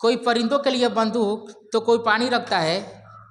कोई परिंदों के लिए बंदूक तो कोई पानी रखता है,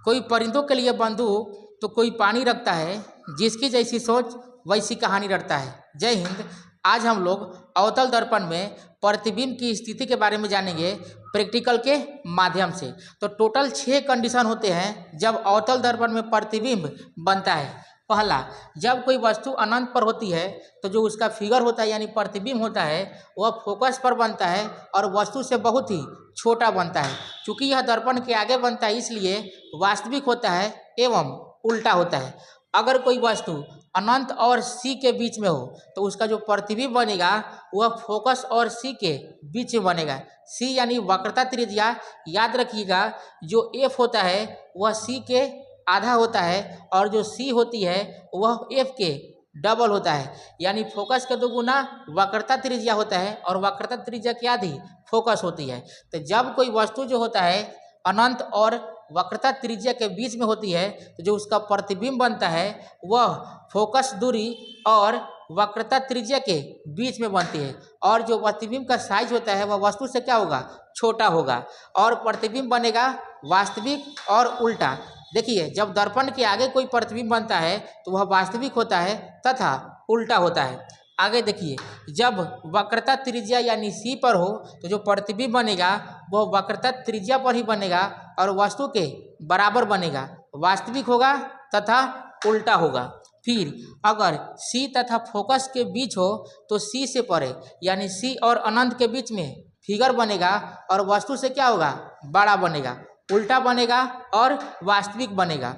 कोई परिंदों के लिए बंदूक तो कोई पानी रखता है, जिसकी जैसी सोच वैसी कहानी रटता है। जय हिंद। आज हम लोग अवतल दर्पण में प्रतिबिंब की स्थिति के बारे में जानेंगे प्रैक्टिकल के माध्यम से। तो टोटल 6 कंडीशन होते हैं जब अवतल दर्पण में प्रतिबिंब बनता है। पहला, जब कोई वस्तु अनंत पर होती है तो जो उसका फिगर होता है यानी प्रतिबिंब होता है वह फोकस पर बनता है और वस्तु से बहुत ही छोटा बनता है। चूंकि यह दर्पण के आगे बनता है इसलिए वास्तविक होता है एवं उल्टा होता है। अगर कोई वस्तु अनंत और सी के बीच में हो तो उसका जो प्रतिबिंब बनेगा वह फोकस और सी के बीच में बनेगा। सी यानी वक्रता त्रिज्या, याद रखिएगा जो एफ होता है वह सी के आधा होता है और जो सी होती है वह एफ के डबल होता है, यानी फोकस के 2 गुना वक्रता त्रिज्या होता है और वक्रता त्रिज्या की आधी फोकस होती है। तो जब कोई वस्तु जो होता है अनंत और वक्रता त्रिज्या के बीच में होती है तो जो उसका प्रतिबिंब बनता है वह फोकस दूरी और वक्रता त्रिज्या के बीच में बनती है और जो प्रतिबिंब का साइज होता है वह वस्तु से क्या होगा, छोटा होगा और प्रतिबिंब बनेगा वास्तविक और उल्टा। देखिए, जब दर्पण के आगे कोई प्रतिबिंब बनता है तो वह वास्तविक होता है तथा उल्टा होता है। आगे देखिए, जब वक्रता त्रिज्या यानी सी पर हो तो जो प्रतिबिंब बनेगा वह वक्रता त्रिज्या पर ही बनेगा और वस्तु के बराबर बनेगा, वास्तविक होगा तथा उल्टा होगा। फिर अगर सी तथा फोकस के बीच हो तो सी से परे यानी सी और अनंत के बीच में फिगर बनेगा और वस्तु से क्या होगा, बड़ा बनेगा, उल्टा बनेगा और वास्तविक बनेगा।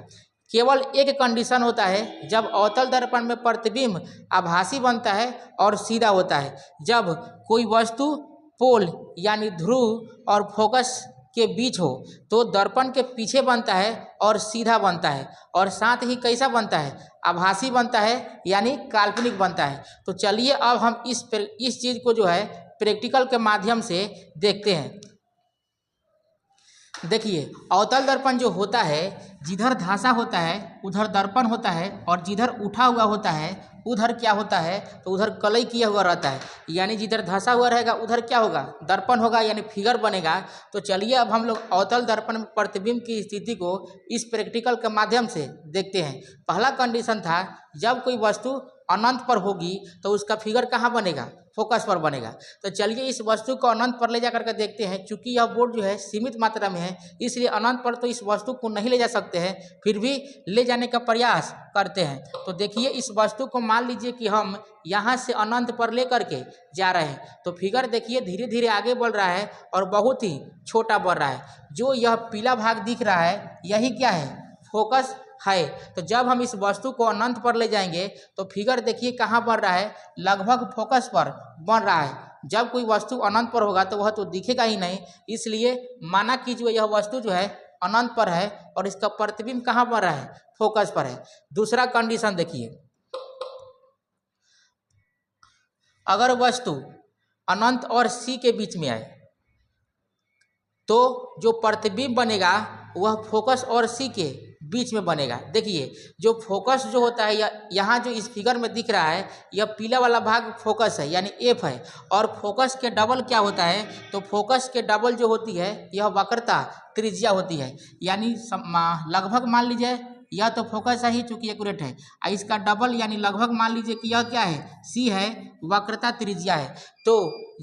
केवल एक कंडीशन होता है जब अवतल दर्पण में प्रतिबिंब आभासी बनता है और सीधा होता है। जब कोई वस्तु पोल यानी ध्रुव और फोकस के बीच हो तो दर्पण के पीछे बनता है और सीधा बनता है और साथ ही कैसा बनता है, आभासी बनता है यानी काल्पनिक बनता है। तो चलिए अब हम इस चीज़ को जो है प्रैक्टिकल के माध्यम से देखते हैं। देखिए, अवतल दर्पण जो होता है जिधर धासा होता है उधर दर्पण होता है और जिधर उठा हुआ होता है उधर क्या होता है, तो उधर कलई किया हुआ रहता है, यानी जिधर धंसा हुआ रहेगा उधर क्या होगा, दर्पण होगा यानी फिगर बनेगा। तो चलिए अब हम लोग अवतल दर्पण में प्रतिबिंब की स्थिति को इस प्रैक्टिकल के माध्यम से देखते हैं। पहला कंडीशन था जब कोई वस्तु अनंत पर होगी तो उसका फिगर कहाँ बनेगा, फोकस पर बनेगा। तो चलिए इस वस्तु को अनंत पर ले जा करके देखते हैं। चूंकि यह बोर्ड जो है सीमित मात्रा में है इसलिए अनंत पर तो इस वस्तु को नहीं ले जा सकते हैं, फिर भी ले जाने का प्रयास करते हैं। तो देखिए, इस वस्तु को मान लीजिए कि हम यहाँ से अनंत पर ले करके जा रहे हैं तो फिगर देखिए धीरे धीरे आगे बढ़ रहा है और बहुत ही छोटा बढ़ रहा है। जो यह पीला भाग दिख रहा है यही क्या है, फोकस है। तो जब हम इस वस्तु को अनंत पर ले जाएंगे तो फिगर देखिए कहाँ बढ़ रहा है, लगभग फोकस पर बन रहा है। जब कोई वस्तु अनंत पर होगा तो वह तो दिखेगा ही नहीं, इसलिए माना कि जो यह वस्तु जो है अनंत पर है और इसका प्रतिबिंब कहाँ बन रहा है, फोकस पर है। दूसरा कंडीशन देखिए, अगर वस्तु अनंत और सी के बीच में आए तो जो प्रतिबिंब बनेगा वह फोकस और सी के बीच में बनेगा। देखिए, जो फोकस जो होता है यहाँ जो इस फिगर में दिख रहा है यह पीला वाला भाग फोकस है यानी एफ है और फोकस के डबल क्या होता है, तो फोकस के डबल जो होती है यह वक्रता त्रिज्या होती है। यानी लगभग मान लीजिए यह तो फोकस है ही चूंकि एक्यूरेट है, इसका डबल यानी लगभग मान लीजिए कि यह क्या है, सी है, वक्रता त्रिज्या है। तो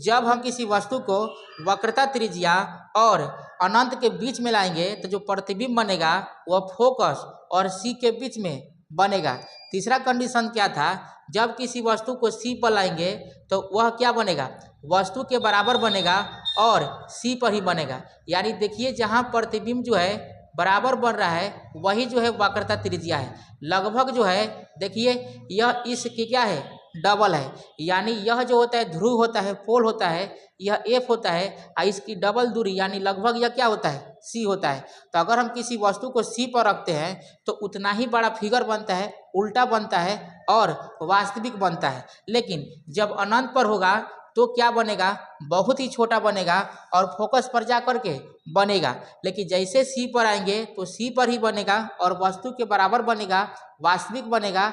जब हम किसी वस्तु को वक्रता त्रिज्या और अनंत के बीच में लाएंगे तो जो प्रतिबिंब बनेगा वह फोकस और सी के बीच में बनेगा। तीसरा कंडीशन क्या था, जब किसी वस्तु को सी पर लाएंगे तो वह क्या बनेगा, वस्तु के बराबर बनेगा और सी पर ही बनेगा। यानी देखिए जहाँ प्रतिबिंब जो है बराबर बन रहा है वही जो है वक्रता त्रिज्या है। लगभग जो है देखिए यह इसकी क्या है, डबल है। यानी यह जो होता है ध्रुव होता है, पोल होता है, यह एफ होता है और इसकी डबल दूरी यानी लगभग यह क्या होता है, सी होता है। तो अगर हम किसी वस्तु को सी पर रखते हैं तो उतना ही बड़ा फिगर बनता है, उल्टा बनता है और वास्तविक बनता है। लेकिन जब अनंत पर होगा तो क्या बनेगा, बहुत ही छोटा बनेगा और फोकस पर जा करके बनेगा। लेकिन जैसे सी पर आएंगे तो सी पर ही बनेगा और वस्तु के बराबर बनेगा, वास्तविक बनेगा।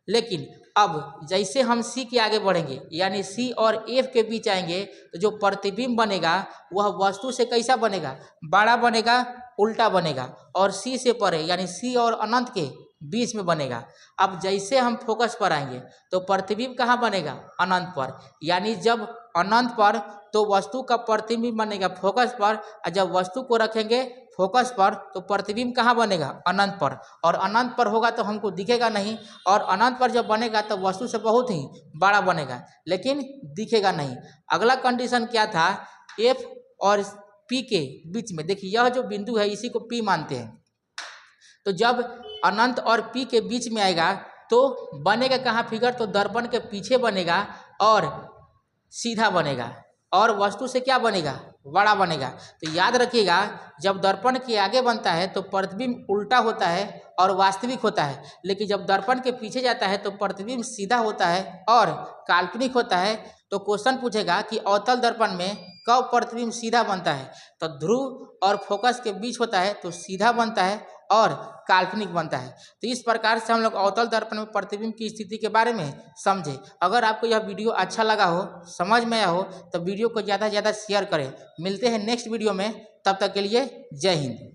लेकिन अब जैसे हम सी के आगे बढ़ेंगे यानी सी और एफ के बीच आएंगे तो जो प्रतिबिंब बनेगा वह वस्तु से कैसा बनेगा, बड़ा बनेगा, उल्टा बनेगा और सी से परे यानी सी और अनंत के बीच में बनेगा। अब जैसे हम फोकस पर आएंगे तो प्रतिबिंब कहाँ बनेगा, अनंत पर, यानी जब अनंत पर तो वस्तु का प्रतिबिंब बनेगा फोकस पर, और जब वस्तु को रखेंगे फोकस पर तो प्रतिबिंब कहाँ बनेगा, अनंत पर, और अनंत पर होगा तो हमको दिखेगा नहीं, और अनंत पर जब बनेगा तो वस्तु से बहुत ही बड़ा बनेगा लेकिन दिखेगा नहीं। अगला कंडीशन क्या था, एफ और पी के बीच में, देखिए यह जो बिंदु है इसी को पी मानते हैं, तो जब अनंत और पी के बीच में आएगा तो बनेगा कहाँ फिगर, तो दर्पण के पीछे बनेगा और सीधा बनेगा और वस्तु से क्या बनेगा, बड़ा बनेगा। तो याद रखिएगा जब दर्पण के आगे बनता है तो प्रतिबिंब उल्टा होता है और वास्तविक होता है, लेकिन जब दर्पण के पीछे जाता है तो प्रतिबिंब सीधा होता है और काल्पनिक होता है। तो क्वेश्चन पूछेगा कि अवतल दर्पण में कब प्रतिबिंब सीधा बनता है, तो ध्रुव और फोकस के बीच होता है तो सीधा बनता है और काल्पनिक बनता है। तो इस प्रकार से हम लोग अवतल दर्पण में प्रतिबिंब की स्थिति के बारे में समझे। अगर आपको यह वीडियो अच्छा लगा हो, समझ में आया हो तो वीडियो को ज़्यादा से ज़्यादा शेयर करें। मिलते हैं नेक्स्ट वीडियो में, तब तक के लिए जय हिंद।